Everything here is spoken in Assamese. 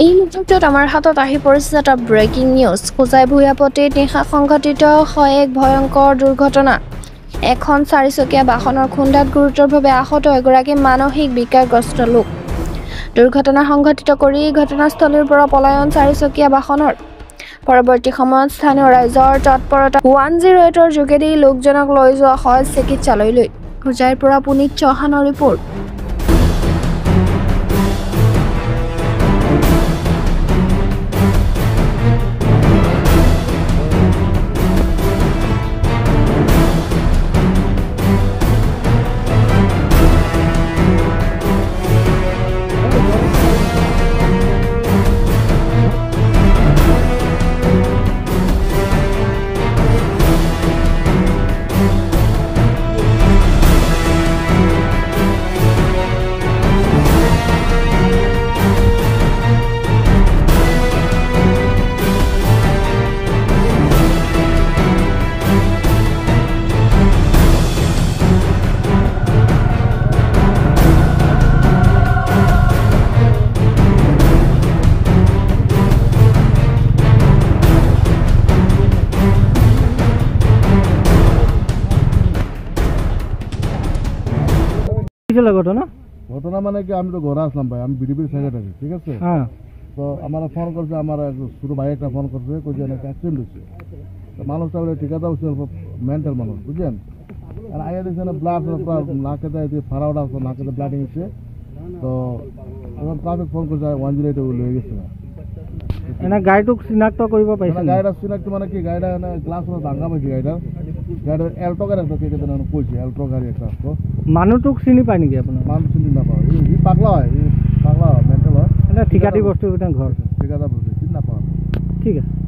এই মুহূৰ্তত আমাৰ হাতত আহি পৰিছে এটা ব্ৰেকিং নিউজ। কোজাই ভূঞাপতিত নিশা সংঘটিত হয় এক ভয়ংকৰ দুৰ্ঘটনা। এখন চাৰিচকীয়া বাহনৰ খুন্দাত গুৰুতৰভাৱে আহত এগৰাকী মানসিক বিকাৰগ্ৰস্ত লোক। দুৰ্ঘটনা সংঘটিত কৰি ঘটনাস্থলীৰ পৰা পলায়ন চাৰিচকীয়া বাহনৰ। পৰৱৰ্তী সময়ত স্থানীয় ৰাইজৰ তৎপৰতা 108ৰ যোগেদি লোকজনক লৈ যোৱা হয় চিকিৎসালয়লৈ। কোজাইৰ পৰা পুনিত চৌহানৰ ৰিপৰ্ট। ঘটনা মানে কি আমি তো ঘরে আসলাম ভাই, আমি বিডিপির সাইডে থাকি, ঠিক আছে। তো আমার ফোন করছে, আমার ছোটো ভাই একটা ফোন করছে, কইছে একটা অ্যাক্সিডেন্ট হয়েছে। তো মানুষটা বলে ঠিকাদার হচ্ছে মেন্টাল মানুষ, বুঝছেন। আর আইয়া দিচ্ছে না ব্লাড নাকে দেয় ফাড়াওটা আছে, নাকে ব্লাডিং হচ্ছে। তো এখন ট্রাফিক ফোন করছে 108 লয়ে গেছে না। এনে গাড়িটোক চিনাক্ত কৰিব পাৰিছে? গাড়িটা চিনাক্ত মানে কি, গাড়িটা গ্লাস ভাঙা পাইছে। গাড়িটার এল্টো গাড়ি একটা কেটে কইছে, এল্টো গাড়ি একটা আসতো। মানুহটোক চিনি পায় নেকি আপোনাৰ? মানুষ চিনি নাপায়, ই পাগলা হয়, মেন্টাল হয়। ঠিকাদাৰ বস্তু ঘৰ ঠিকাদাৰ বস্তু চিনি নাপায়। ঠিক আছে।